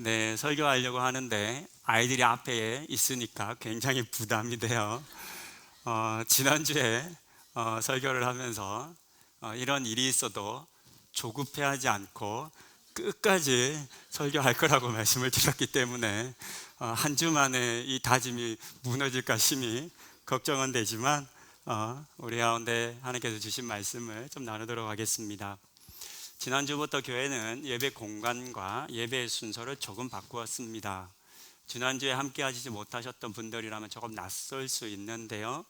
네, 설교하려고 하는데 아이들이 앞에 있으니까 굉장히 부담이 돼요. 지난주에 설교를 하면서 이런 일이 있어도 조급해하지 않고 끝까지 설교할 거라고 말씀을 드렸기 때문에 한 주 만에 이 다짐이 무너질까 심히 걱정은 되지만 우리 가운데 하나님께서 주신 말씀을 좀 나누도록 하겠습니다. 지난주부터 교회는 예배 공간과 예배 순서를 조금 바꾸었습니다. 지난주에 함께 하시지 못하셨던 분들이라면 조금 낯설 수 있는데요.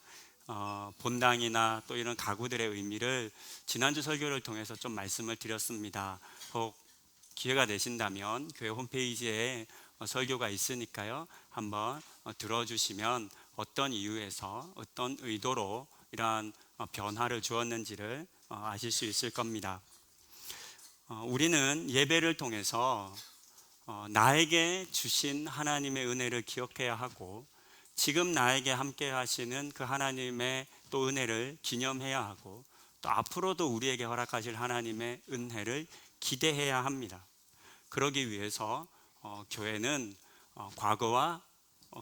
본당이나 또 이런 가구들의 의미를 지난주 설교를 통해서 좀 말씀을 드렸습니다. 혹 기회가 되신다면 교회 홈페이지에 설교가 있으니까요. 한번 들어주시면 어떤 이유에서 어떤 의도로 이러한 변화를 주었는지를 아실 수 있을 겁니다. 우리는 예배를 통해서 나에게 주신 하나님의 은혜를 기억해야 하고 지금 나에게 함께 하시는 그 하나님의 또 은혜를 기념해야 하고 또 앞으로도 우리에게 허락하실 하나님의 은혜를 기대해야 합니다. 그러기 위해서 교회는 과거와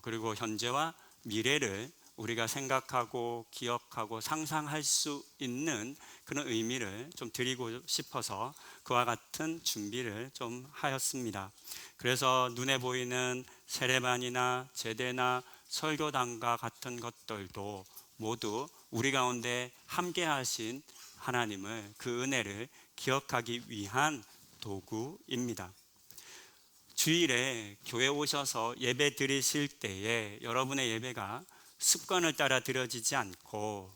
그리고 현재와 미래를 우리가 생각하고 기억하고 상상할 수 있는 그런 의미를 좀 드리고 싶어서 그와 같은 준비를 좀 하였습니다. 그래서 눈에 보이는 세례반이나 제대나 설교단과 같은 것들도 모두 우리 가운데 함께 하신 하나님을, 그 은혜를 기억하기 위한 도구입니다. 주일에 교회 오셔서 예배 드리실 때에 여러분의 예배가 습관을 따라 드려지지 않고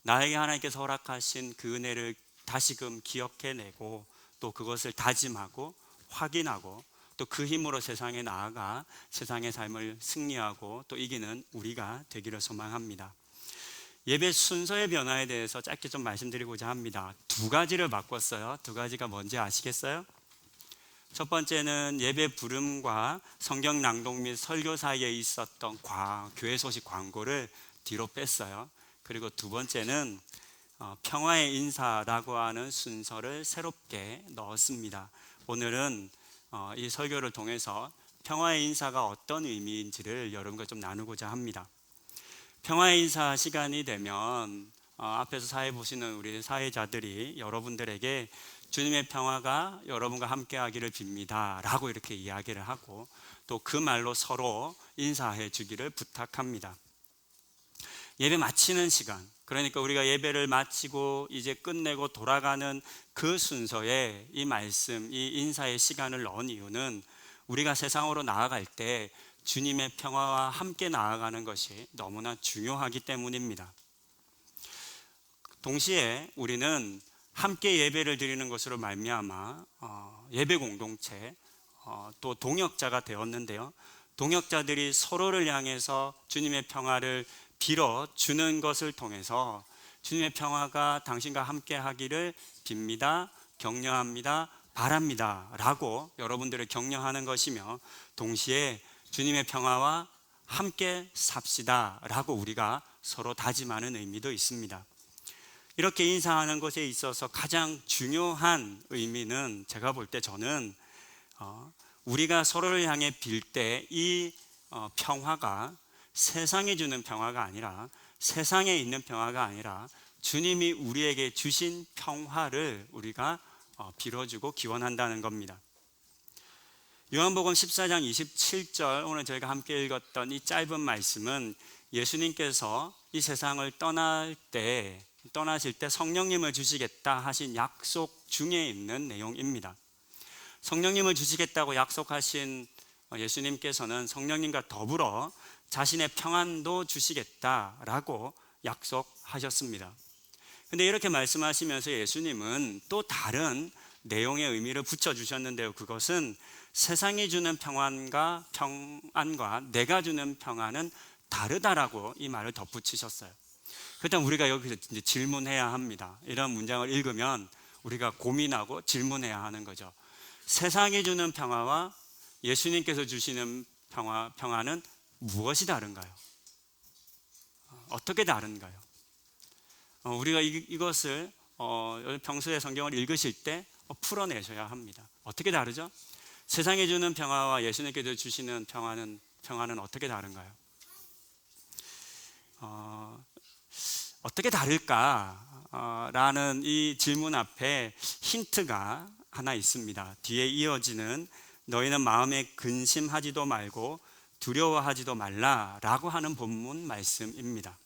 나에게 하나님께서 허락하신 그 은혜를 다시금 기억해내고 또 그것을 다짐하고 확인하고 또 그 힘으로 세상에 나아가 세상의 삶을 승리하고 또 이기는 우리가 되기를 소망합니다. 예배 순서의 변화에 대해서 짧게 좀 말씀드리고자 합니다. 두 가지를 바꿨어요. 두 가지가 뭔지 아시겠어요? 첫 번째는 예배 부름과 성경 낭독 및 설교 사이에 있었던 교회 소식 광고를 뒤로 뺐어요. 그리고 두 번째는 평화의 인사라고 하는 순서를 새롭게 넣었습니다. 오늘은 이 설교를 통해서 평화의 인사가 어떤 의미인지를 여러분과 좀 나누고자 합니다. 평화의 인사 시간이 되면 앞에서 사회 보시는 우리 사회자들이 여러분들에게 주님의 평화가 여러분과 함께 하기를 빕니다 라고 이렇게 이야기를 하고 또 그 말로 서로 인사해 주기를 부탁합니다. 예배 마치는 시간, 그러니까 우리가 예배를 마치고 이제 끝내고 돌아가는 그 순서에 이 말씀, 이 인사의 시간을 넣은 이유는 우리가 세상으로 나아갈 때 주님의 평화와 함께 나아가는 것이 너무나 중요하기 때문입니다. 동시에 우리는 함께 예배를 드리는 것으로 말미암아 예배 공동체 또 동역자가 되었는데요. 동역자들이 서로를 향해서 주님의 평화를 빌어주는 것을 통해서 주님의 평화가 당신과 함께 하기를 빕니다, 격려합니다, 바랍니다 라고 여러분들을 격려하는 것이며 동시에 주님의 평화와 함께 삽시다 라고 우리가 서로 다짐하는 의미도 있습니다. 이렇게 인사하는 것에 있어서 가장 중요한 의미는 제가 볼 때 저는 우리가 서로를 향해 빌 때 이 평화가 세상이 주는 평화가 아니라 세상에 있는 평화가 아니라 주님이 우리에게 주신 평화를 우리가 빌어주고 기원한다는 겁니다. 요한복음 14장 27절 오늘 저희가 함께 읽었던 이 짧은 말씀은 예수님께서 이 세상을 떠나실 때 성령님을 주시겠다 하신 약속 중에 있는 내용입니다. 성령님을 주시겠다고 약속하신 예수님께서는 성령님과 더불어 자신의 평안도 주시겠다라고 약속하셨습니다. 그런데 이렇게 말씀하시면서 예수님은 또 다른 내용의 의미를 붙여주셨는데요. 그것은 세상이 주는 평안과 내가 주는 평안은 다르다라고 이 말을 덧붙이셨어요. 그렇다면 우리가 여기서 이제 질문해야 합니다. 이런 문장을 읽으면 우리가 고민하고 질문해야 하는 거죠. 세상이 주는 평화와 예수님께서 주시는 평화는 무엇이 다른가요? 어떻게 다른가요? 우리가 이것을 평소에 성경을 읽으실 때 풀어내셔야 합니다. 어떻게 다르죠? 세상이 주는 평화와 예수님께서 주시는 평화는 어떻게 다른가요? 어떻게 다를까? 라는 이 질문 앞에 힌트가 하나 있습니다. 뒤에 이어지는 너희는 마음에 근심하지도 말고 두려워하지도 말라라고 하는 본문 말씀입니다.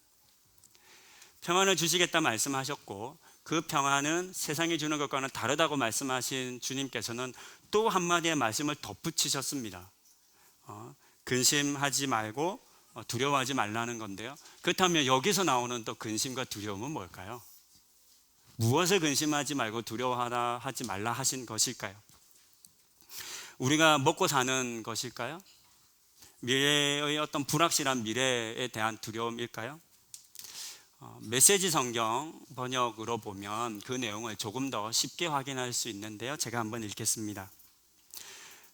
평안을 주시겠다 말씀하셨고 그 평안은 세상이 주는 것과는 다르다고 말씀하신 주님께서는 또 한마디의 말씀을 덧붙이셨습니다. 근심하지 말고 두려워하지 말라는 건데요. 그렇다면 여기서 나오는 또 근심과 두려움은 뭘까요? 무엇을 근심하지 말고 두려워하지 말라 하신 것일까요? 우리가 먹고 사는 것일까요? 미래의 어떤 불확실한 미래에 대한 두려움일까요? 메시지 성경 번역으로 보면 그 내용을 조금 더 쉽게 확인할 수 있는데요. 제가 한번 읽겠습니다.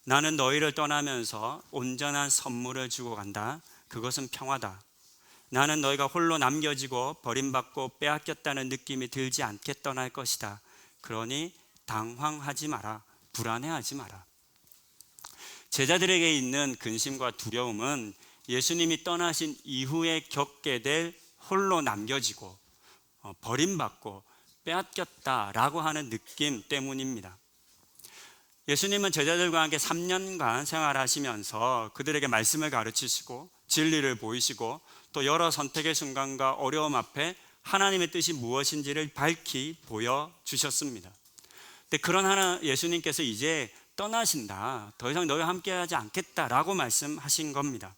나는 너희를 떠나면서 온전한 선물을 주고 간다. 그것은 평화다. 나는 너희가 홀로 남겨지고 버림받고 빼앗겼다는 느낌이 들지 않게 떠날 것이다. 그러니 당황하지 마라. 불안해하지 마라. 제자들에게 있는 근심과 두려움은 예수님이 떠나신 이후에 겪게 될 홀로 남겨지고 버림받고 빼앗겼다라고 하는 느낌 때문입니다. 예수님은 제자들과 함께 3년간 생활하시면서 그들에게 말씀을 가르치시고 진리를 보이시고 또 여러 선택의 순간과 어려움 앞에 하나님의 뜻이 무엇인지를 밝히 보여주셨습니다. 근데 그런 예수님께서 이제 떠나신다. 더 이상 너희와 함께하지 않겠다라고 말씀하신 겁니다.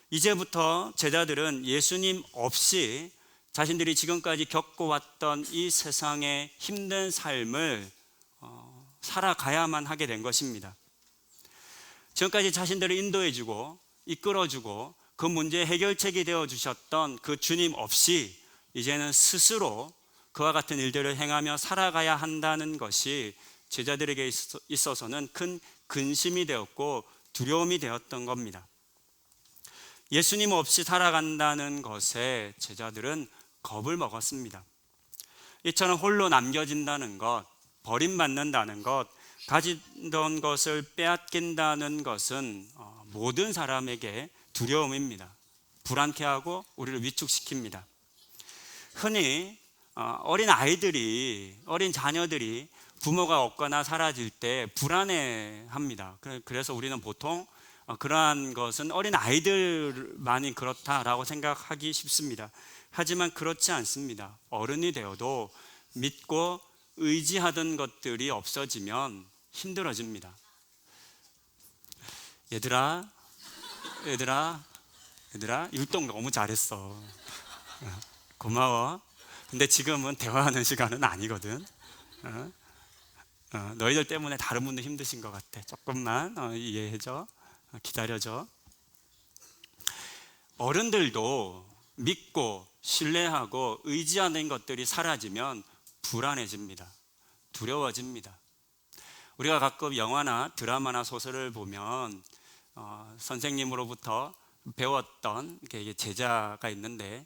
이제부터 제자들은 예수님 없이 자신들이 지금까지 겪어왔던 이 세상의 힘든 삶을 살아가야만 하게 된 것입니다. 지금까지 자신들을 인도해주고 이끌어주고 그 문제의 해결책이 되어주셨던 그 주님 없이 이제는 스스로 그와 같은 일들을 행하며 살아가야 한다는 것이 제자들에게 있어서는 큰 근심이 되었고 두려움이 되었던 겁니다. 예수님 없이 살아간다는 것에 제자들은 겁을 먹었습니다. 이처럼 홀로 남겨진다는 것, 버림받는다는 것, 가지던 것을 빼앗긴다는 것은 모든 사람에게 두려움입니다. 불안케하고 우리를 위축시킵니다. 흔히 어린 자녀들이 부모가 없거나 사라질 때 불안해합니다. 그래서 우리는 보통 그러한 것은 어린 아이들만이 그렇다라고 생각하기 쉽습니다. 하지만 그렇지 않습니다. 어른이 되어도 믿고 의지하던 것들이 없어지면 힘들어집니다. 얘들아 율동 너무 잘했어. 고마워. 근데 지금은 대화하는 시간은 아니거든. 너희들 때문에 다른 분도 힘드신 것 같아. 조금만 이해해줘. 기다려줘. 어른들도 믿고 신뢰하고 의지하는 것들이 사라지면 불안해집니다. 두려워집니다. 우리가 가끔 영화나 드라마나 소설을 보면 선생님으로부터 배웠던 제자가 있는데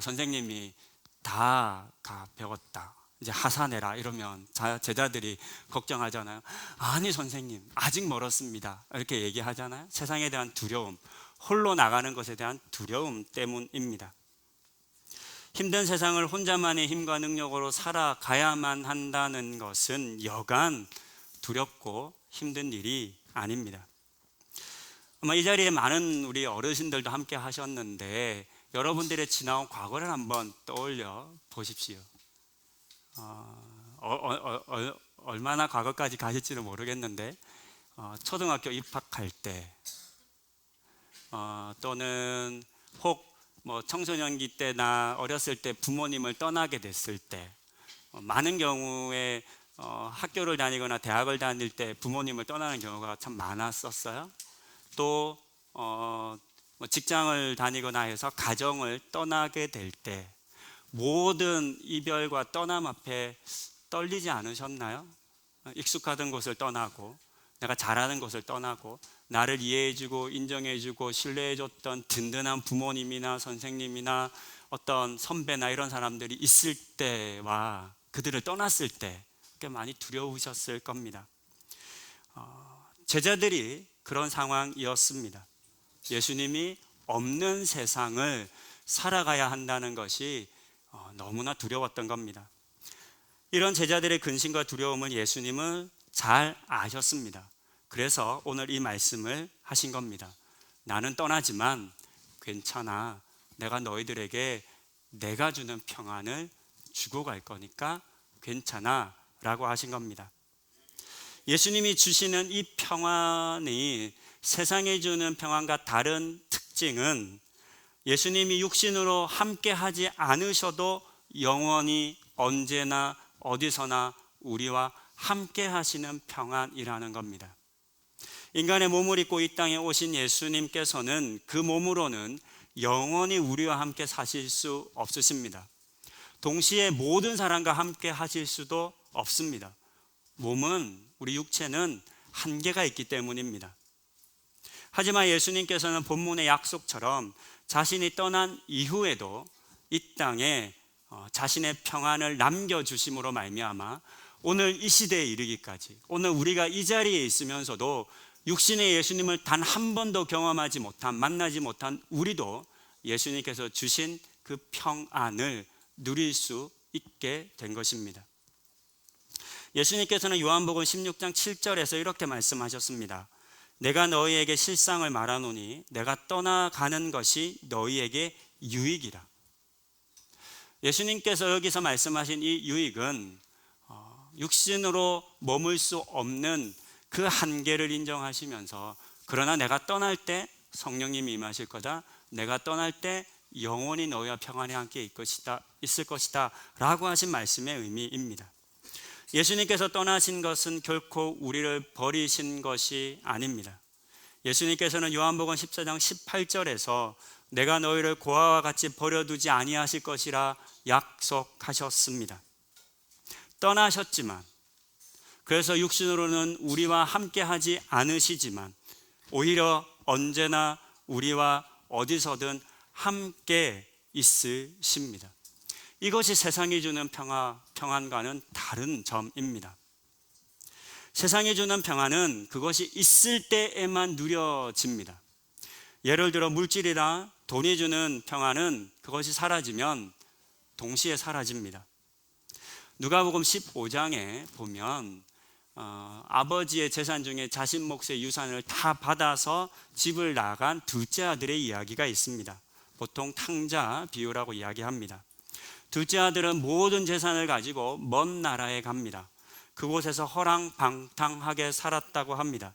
선생님이 다 배웠다. 이제 하산해라 이러면 제자들이 걱정하잖아요. 아니 선생님 아직 멀었습니다. 이렇게 얘기하잖아요. 세상에 대한 두려움, 홀로 나가는 것에 대한 두려움 때문입니다. 힘든 세상을 혼자만의 힘과 능력으로 살아가야만 한다는 것은 여간 두렵고 힘든 일이 아닙니다. 아마 이 자리에 많은 우리 어르신들도 함께 하셨는데 여러분들의 지나온 과거를 한번 떠올려 보십시오. 얼마나 과거까지 가실지는 모르겠는데 초등학교 입학할 때 또는 혹 청소년기 때나 어렸을 때 부모님을 떠나게 됐을 때 많은 경우에 학교를 다니거나 대학을 다닐 때 부모님을 떠나는 경우가 참 많았었어요. 또 직장을 다니거나 해서 가정을 떠나게 될 때 모든 이별과 떠남 앞에 떨리지 않으셨나요? 익숙하던 곳을 떠나고 내가 잘하는 곳을 떠나고 나를 이해해주고 인정해주고 신뢰해줬던 든든한 부모님이나 선생님이나 어떤 선배나 이런 사람들이 있을 때와 그들을 떠났을 때 꽤 많이 두려우셨을 겁니다. 제자들이 그런 상황이었습니다. 예수님이 없는 세상을 살아가야 한다는 것이 너무나 두려웠던 겁니다. 이런 제자들의 근심과 두려움을 예수님은 잘 아셨습니다. 그래서 오늘 이 말씀을 하신 겁니다. 나는 떠나지만 괜찮아. 내가 너희들에게 내가 주는 평안을 주고 갈 거니까 괜찮아 라고 하신 겁니다. 예수님이 주시는 이 평안이 세상에 주는 평안과 다른 특징은 예수님이 육신으로 함께 하지 않으셔도 영원히 언제나 어디서나 우리와 함께 하시는 평안이라는 겁니다. 인간의 몸을 입고 이 땅에 오신 예수님께서는 그 몸으로는 영원히 우리와 함께 사실 수 없으십니다. 동시에 모든 사람과 함께 하실 수도 없습니다. 몸은, 우리 육체는 한계가 있기 때문입니다. 하지만 예수님께서는 본문의 약속처럼 자신이 떠난 이후에도 이 땅에 자신의 평안을 남겨주심으로 말미암아 오늘 이 시대에 이르기까지, 오늘 우리가 이 자리에 있으면서도 육신의 예수님을 단 한 번도 경험하지 못한, 만나지 못한 우리도 예수님께서 주신 그 평안을 누릴 수 있게 된 것입니다. 예수님께서는 요한복음 16장 7절에서 이렇게 말씀하셨습니다. 내가 너희에게 실상을 말하노니 내가 떠나가는 것이 너희에게 유익이라. 예수님께서 여기서 말씀하신 이 유익은 육신으로 머물 수 없는 그 한계를 인정하시면서, 그러나 내가 떠날 때 성령님이 임하실 거다, 내가 떠날 때 영원히 너희와 평안히 함께 있을 것이다 라고 하신 말씀의 의미입니다. 예수님께서 떠나신 것은 결코 우리를 버리신 것이 아닙니다. 예수님께서는 요한복음 14장 18절에서 내가 너희를 고아와 같이 버려두지 아니하실 것이라 약속하셨습니다. 떠나셨지만, 그래서 육신으로는 우리와 함께 하지 않으시지만 오히려 언제나 우리와 어디서든 함께 있으십니다. 이것이 세상이 주는 평안과는 다른 점입니다. 세상이 주는 평안은 그것이 있을 때에만 누려집니다. 예를 들어 물질이나 돈이 주는 평안은 그것이 사라지면 동시에 사라집니다. 누가복음 15장에 보면 아버지의 재산 중에 자신 몫의 유산을 다 받아서 집을 나간 둘째 아들의 이야기가 있습니다. 보통 탕자 비유라고 이야기합니다. 둘째 아들은 모든 재산을 가지고 먼 나라에 갑니다. 그곳에서 허랑방탕하게 살았다고 합니다.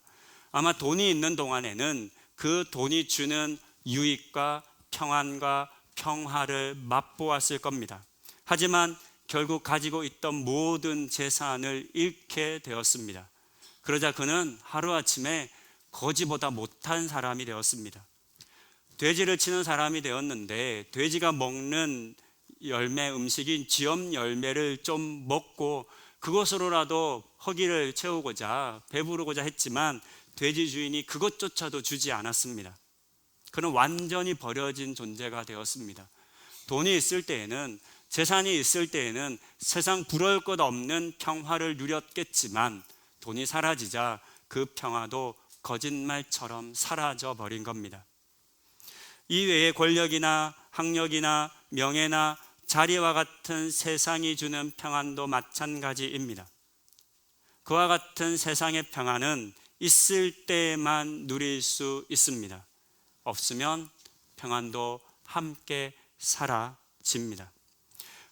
아마 돈이 있는 동안에는 그 돈이 주는 유익과 평안과 평화를 맛보았을 겁니다. 하지만 결국 가지고 있던 모든 재산을 잃게 되었습니다. 그러자 그는 하루아침에 거지보다 못한 사람이 되었습니다. 돼지를 치는 사람이 되었는데 돼지가 먹는 열매 음식인 쥐엄 열매를 좀 먹고 그것으로라도 허기를 채우고자, 배부르고자 했지만 돼지 주인이 그것조차도 주지 않았습니다. 그는 완전히 버려진 존재가 되었습니다. 돈이 있을 때에는, 재산이 있을 때에는 세상 부러울 것 없는 평화를 누렸겠지만 돈이 사라지자 그 평화도 거짓말처럼 사라져 버린 겁니다. 이외에 권력이나 학력이나 명예나 자리와 같은 세상이 주는 평안도 마찬가지입니다. 그와 같은 세상의 평안은 있을 때만 누릴 수 있습니다. 없으면 평안도 함께 사라집니다.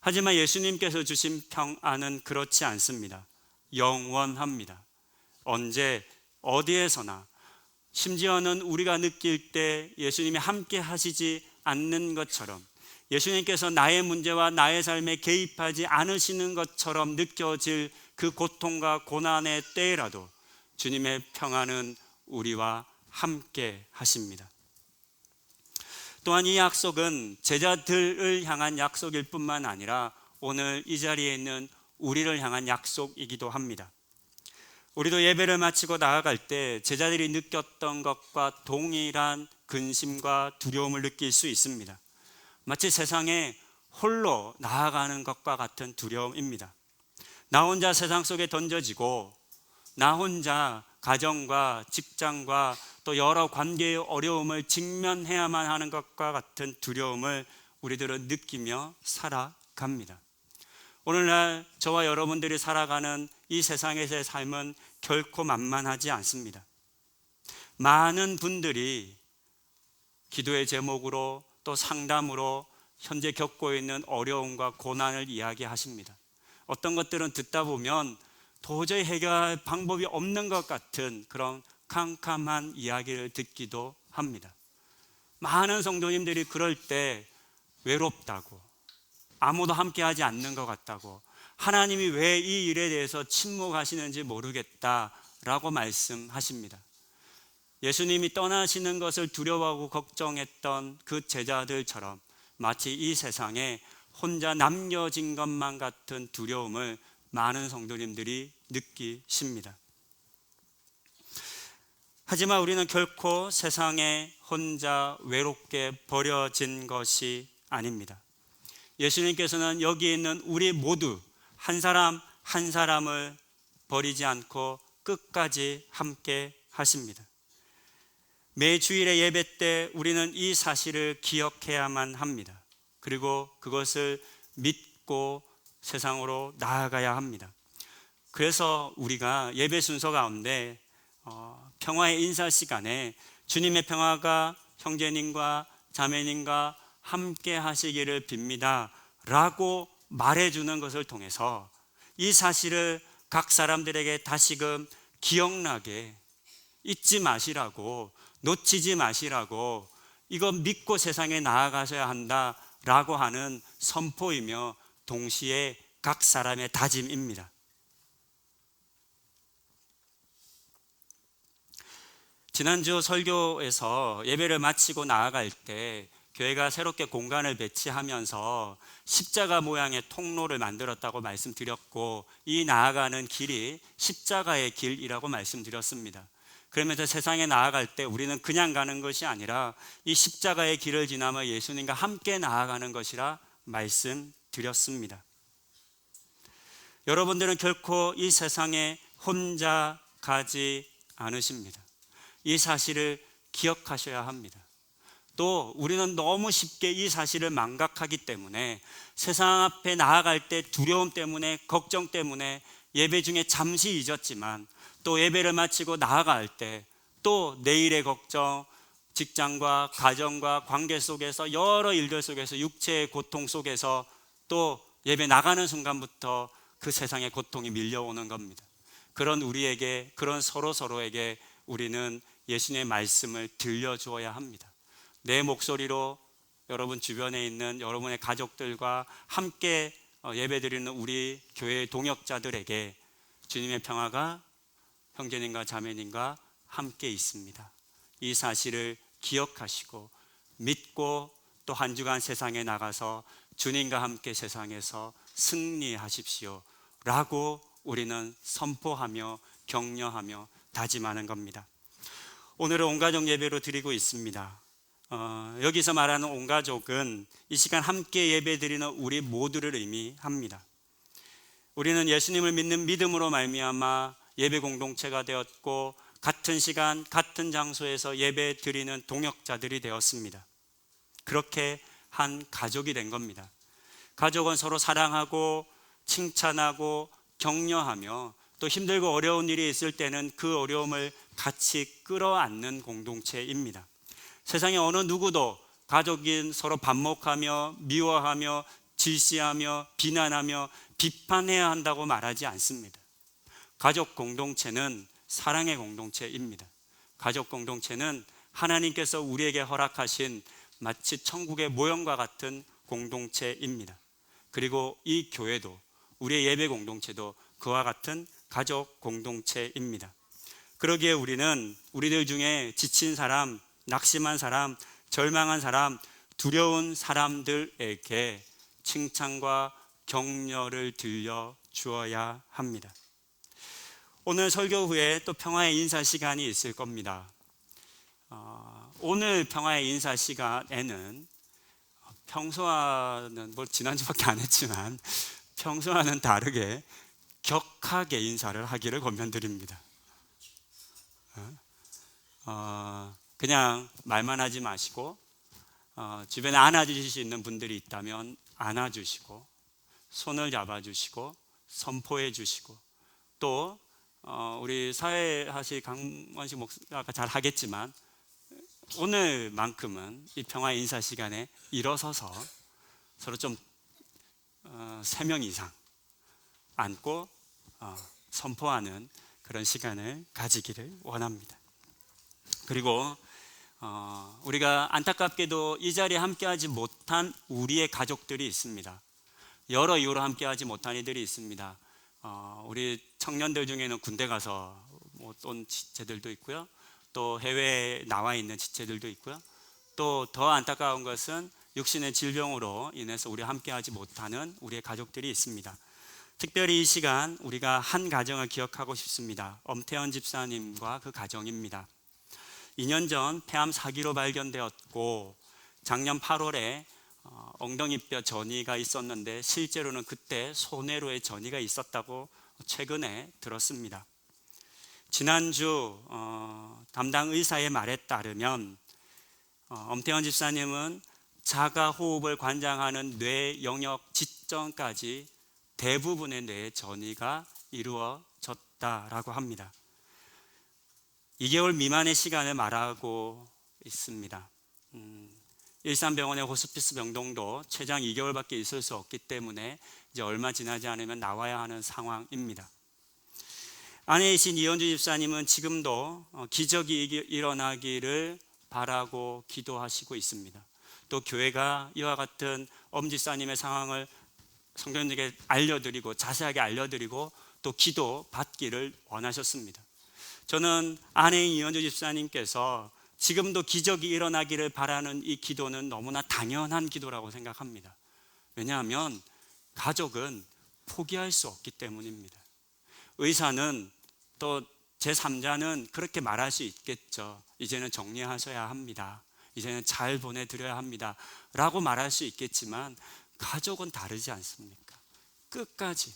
하지만 예수님께서 주신 평안은 그렇지 않습니다. 영원합니다. 언제 어디에서나, 심지어는 우리가 느낄 때 예수님이 함께 하시지 않는 것처럼, 예수님께서 나의 문제와 나의 삶에 개입하지 않으시는 것처럼 느껴질 그 고통과 고난의 때라도 주님의 평안은 우리와 함께 하십니다. 또한 이 약속은 제자들을 향한 약속일 뿐만 아니라 오늘 이 자리에 있는 우리를 향한 약속이기도 합니다. 우리도 예배를 마치고 나아갈 때 제자들이 느꼈던 것과 동일한 근심과 두려움을 느낄 수 있습니다. 마치 세상에 홀로 나아가는 것과 같은 두려움입니다. 나 혼자 세상 속에 던져지고 나 혼자 가정과 직장과 또 여러 관계의 어려움을 직면해야만 하는 것과 같은 두려움을 우리들은 느끼며 살아갑니다. 오늘날 저와 여러분들이 살아가는 이 세상에서의 삶은 결코 만만하지 않습니다. 많은 분들이 기도의 제목으로 또 상담으로 현재 겪고 있는 어려움과 고난을 이야기하십니다. 어떤 것들은 듣다 보면 도저히 해결할 방법이 없는 것 같은 그런 캄캄한 이야기를 듣기도 합니다. 많은 성도님들이 그럴 때 외롭다고, 아무도 함께하지 않는 것 같다고, 하나님이 왜 이 일에 대해서 침묵하시는지 모르겠다라고 말씀하십니다. 예수님이 떠나시는 것을 두려워하고 걱정했던 그 제자들처럼 마치 이 세상에 혼자 남겨진 것만 같은 두려움을 많은 성도님들이 느끼십니다. 하지만 우리는 결코 세상에 혼자 외롭게 버려진 것이 아닙니다. 예수님께서는 여기 있는 우리 모두 한 사람 한 사람을 버리지 않고 끝까지 함께 하십니다. 매 주일의 예배 때 우리는 이 사실을 기억해야만 합니다. 그리고 그것을 믿고 세상으로 나아가야 합니다. 그래서 우리가 예배 순서 가운데 평화의 인사 시간에 주님의 평화가 형제님과 자매님과 함께 하시기를 빕니다 라고 말해주는 것을 통해서 이 사실을 각 사람들에게 다시금 기억나게, 잊지 마시라고, 놓치지 마시라고, 이거 믿고 세상에 나아가셔야 한다라고 하는 선포이며 동시에 각 사람의 다짐입니다. 지난주 설교에서 예배를 마치고 나아갈 때 교회가 새롭게 공간을 배치하면서 십자가 모양의 통로를 만들었다고 말씀드렸고, 이 나아가는 길이 십자가의 길이라고 말씀드렸습니다. 그러면서 세상에 나아갈 때 우리는 그냥 가는 것이 아니라 이 십자가의 길을 지나며 예수님과 함께 나아가는 것이라 말씀드렸습니다. 여러분들은 결코 이 세상에 혼자 가지 않으십니다. 이 사실을 기억하셔야 합니다. 또 우리는 너무 쉽게 이 사실을 망각하기 때문에 세상 앞에 나아갈 때 두려움 때문에, 걱정 때문에 예배 중에 잠시 잊었지만 또 예배를 마치고 나아갈 때 또 내일의 걱정, 직장과 가정과 관계 속에서 여러 일들 속에서 육체의 고통 속에서 또 예배 나가는 순간부터 그 세상의 고통이 밀려오는 겁니다. 그런 우리에게, 그런 서로에게 우리는 예수님의 말씀을 들려주어야 합니다. 내 목소리로 여러분 주변에 있는 여러분의 가족들과 함께 예배드리는 우리 교회의 동역자들에게 주님의 평화가 형제님과 자매님과 함께 있습니다. 이 사실을 기억하시고 믿고 또 한 주간 세상에 나가서 주님과 함께 세상에서 승리하십시오 라고 우리는 선포하며 격려하며 다짐하는 겁니다. 오늘은 온가족 예배로 드리고 있습니다. 여기서 말하는 온가족은 이 시간 함께 예배드리는 우리 모두를 의미합니다. 우리는 예수님을 믿는 믿음으로 말미암아 예배 공동체가 되었고 같은 시간 같은 장소에서 예배 드리는 동역자들이 되었습니다. 그렇게 한 가족이 된 겁니다. 가족은 서로 사랑하고 칭찬하고 격려하며 또 힘들고 어려운 일이 있을 때는 그 어려움을 같이 끌어안는 공동체입니다. 세상에 어느 누구도 가족인 서로 반목하며 미워하며 질시하며 비난하며 비판해야 한다고 말하지 않습니다. 가족 공동체는 사랑의 공동체입니다. 가족 공동체는 하나님께서 우리에게 허락하신 마치 천국의 모형과 같은 공동체입니다. 그리고 이 교회도, 우리의 예배 공동체도 그와 같은 가족 공동체입니다. 그러기에 우리는 우리들 중에 지친 사람, 낙심한 사람, 절망한 사람, 두려운 사람들에게 칭찬과 격려를 들려 주어야 합니다. 오늘 설교 후에 또 평화의 인사 시간이 있을 겁니다. 오늘 평화의 인사 시간에는 평소와는 지난주밖에 안 했지만 평소와는 다르게 격하게 인사를 하기를 권면드립니다. 그냥 말만 하지 마시고 주변에 안아주실 수 있는 분들이 있다면 안아주시고 손을 잡아주시고 선포해 주시고 또 우리 사회하실 강원식 목사가 잘 하겠지만 오늘만큼은 이 평화 인사 시간에 일어서서 서로 좀 3명 이상 안고 선포하는 그런 시간을 가지기를 원합니다. 그리고 우리가 안타깝게도 이 자리에 함께하지 못한 우리의 가족들이 있습니다. 여러 이유로 함께하지 못한 이들이 있습니다. 우리 청년들 중에는 군대 가서 온 지체들도 있고요. 또 해외에 나와 있는 지체들도 있고요. 또 더 안타까운 것은 육신의 질병으로 인해서 우리 함께하지 못하는 우리의 가족들이 있습니다. 특별히 이 시간 우리가 한 가정을 기억하고 싶습니다. 엄태현 집사님과 그 가정입니다. 2년 전 폐암 4기로 발견되었고 작년 8월에 엉덩이뼈 전이가 있었는데 실제로는 그때 소뇌로의 전이가 있었다고 최근에 들었습니다. 지난주 담당 의사의 말에 따르면 엄태원 집사님은 자가 호흡을 관장하는 뇌 영역 지점까지 대부분의 뇌 전이가 이루어졌다라고 합니다. 2개월 미만의 시간을 말하고 있습니다. 일산병원의 호스피스 병동도 최장 2개월밖에 있을 수 없기 때문에 이제 얼마 지나지 않으면 나와야 하는 상황입니다. 아내이신 이현주 집사님은 지금도 기적이 일어나기를 바라고 기도하시고 있습니다. 또 교회가 이와 같은 엄 집사님의 상황을 성도님에게 알려드리고 자세하게 알려드리고 또 기도 받기를 원하셨습니다. 저는 아내인 이현주 집사님께서 지금도 기적이 일어나기를 바라는 이 기도는 너무나 당연한 기도라고 생각합니다. 왜냐하면 가족은 포기할 수 없기 때문입니다. 의사는 또 제3자는 그렇게 말할 수 있겠죠. 이제는 정리하셔야 합니다. 이제는 잘 보내드려야 합니다 라고 말할 수 있겠지만 가족은 다르지 않습니까? 끝까지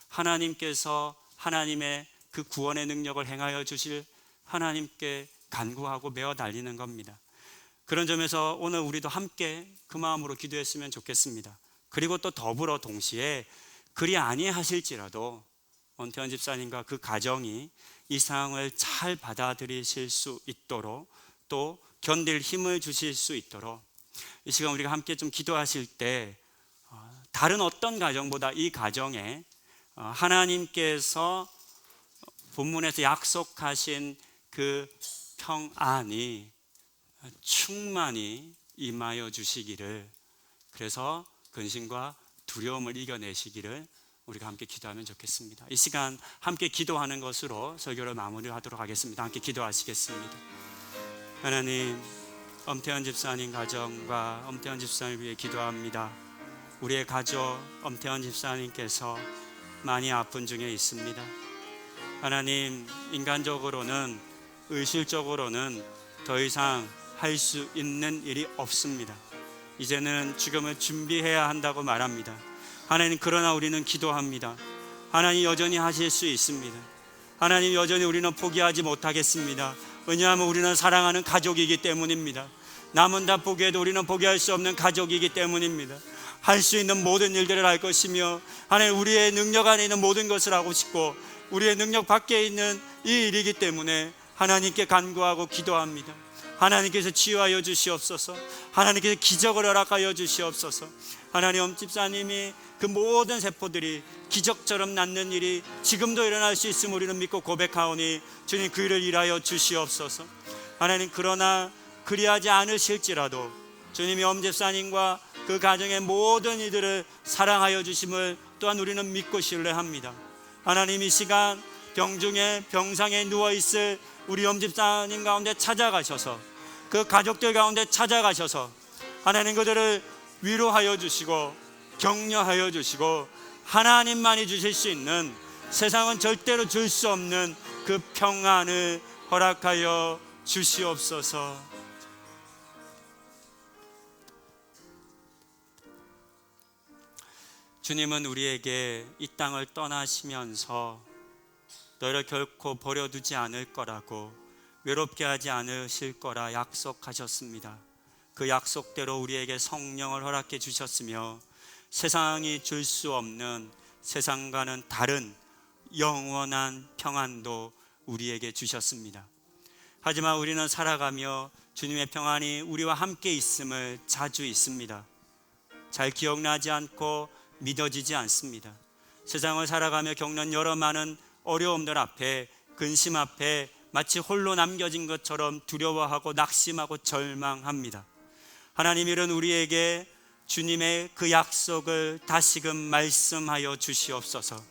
하나님께서 하나님의 그 구원의 능력을 행하여 주실 하나님께 간구하고 메어 달리는 겁니다. 그런 점에서 오늘 우리도 함께 그 마음으로 기도했으면 좋겠습니다. 그리고 또 더불어 동시에 그리 아니하실지라도 엄태원 집사님과 그 가정이 이 상황을 잘 받아들이실 수 있도록 또 견딜 힘을 주실 수 있도록 이 시간 우리가 함께 좀 기도하실 때 다른 어떤 가정보다 이 가정에 하나님께서 본문에서 약속하신 그 평안이 충만히 임하여 주시기를, 그래서 근심과 두려움을 이겨내시기를 우리가 함께 기도하면 좋겠습니다. 이 시간 함께 기도하는 것으로 설교를 마무리하도록 하겠습니다. 함께 기도하시겠습니다. 하나님, 엄태현 집사님 가정과 엄태현 집사님을 위해 기도합니다. 우리의 가족 엄태현 집사님께서 많이 아픈 중에 있습니다. 하나님, 인간적으로는 의술적으로는 더 이상 할 수 있는 일이 없습니다. 이제는 죽음을 준비해야 한다고 말합니다. 하나님, 그러나 우리는 기도합니다. 하나님 여전히 하실 수 있습니다. 하나님 여전히 우리는 포기하지 못하겠습니다. 왜냐하면 우리는 사랑하는 가족이기 때문입니다. 남은 다 포기해도 우리는 포기할 수 없는 가족이기 때문입니다. 할 수 있는 모든 일들을 할 것이며 하나님 우리의 능력 안에 있는 모든 것을 하고 싶고 우리의 능력 밖에 있는 이 일이기 때문에 하나님께 간구하고 기도합니다. 하나님께서 치유하여 주시옵소서. 하나님께서 기적을 허락하여 주시옵소서. 하나님, 엄 집사님이 그 모든 세포들이 기적처럼 낫는 일이 지금도 일어날 수 있음을 우리는 믿고 고백하오니 주님 그 일을 일하여 주시옵소서. 하나님, 그러나 그리하지 않으실지라도 주님이 엄 집사님과 그 가정의 모든 이들을 사랑하여 주심을 또한 우리는 믿고 신뢰합니다. 하나님, 이 시간 병중에 병상에 누워있을 우리 엄 집사님 가운데 찾아가셔서 그 가족들 가운데 찾아가셔서 하나님 그들을 위로하여 주시고 격려하여 주시고 하나님만이 주실 수 있는, 세상은 절대로 줄 수 없는 그 평안을 허락하여 주시옵소서. 주님은 우리에게 이 땅을 떠나시면서 너희를 결코 버려두지 않을 거라고 외롭게 하지 않으실 거라 약속하셨습니다. 그 약속대로 우리에게 성령을 허락해 주셨으며 세상이 줄 수 없는, 세상과는 다른 영원한 평안도 우리에게 주셨습니다. 하지만 우리는 살아가며 주님의 평안이 우리와 함께 있음을 자주 잊습니다. 잘 기억나지 않고 믿어지지 않습니다. 세상을 살아가며 겪는 여러 많은 어려움들 앞에, 근심 앞에 마치 홀로 남겨진 것처럼 두려워하고 낙심하고 절망합니다. 하나님, 이런 우리에게 주님의 그 약속을 다시금 말씀하여 주시옵소서.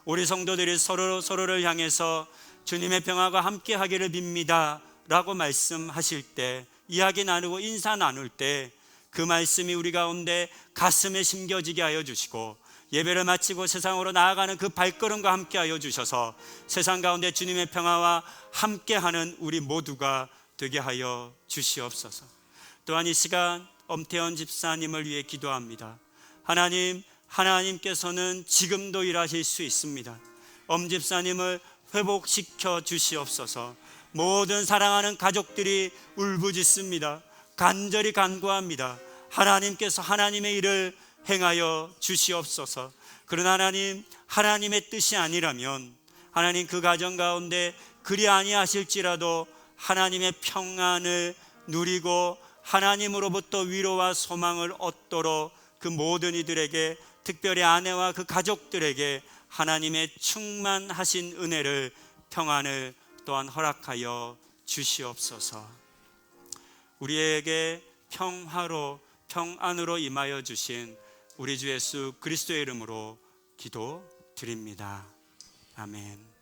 우리 성도들이 서로를 향해서 주님의 평화가 함께 하기를 빕니다 라고 말씀하실 때, 이야기 나누고 인사 나눌 때 그 말씀이 우리 가운데 가슴에 심겨지게 하여 주시고, 예배를 마치고 세상으로 나아가는 그 발걸음과 함께 하여 주셔서 세상 가운데 주님의 평화와 함께하는 우리 모두가 되게 하여 주시옵소서. 또한 이 시간 엄태원 집사님을 위해 기도합니다. 하나님께서는 지금도 일하실 수 있습니다. 엄 집사님을 회복시켜 주시옵소서. 모든 사랑하는 가족들이 울부짖습니다. 간절히 간구합니다. 하나님께서 하나님의 일을 행하여 주시옵소서. 그러나 하나님의 뜻이 아니라면, 하나님 그 가정 가운데 그리 아니하실지라도 하나님의 평안을 누리고 하나님으로부터 위로와 소망을 얻도록 그 모든 이들에게, 특별히 아내와 그 가족들에게 하나님의 충만하신 은혜를, 평안을 또한 허락하여 주시옵소서. 우리에게 평안으로 임하여 주신 우리 주 예수 그리스도의 이름으로 기도드립니다. 아멘.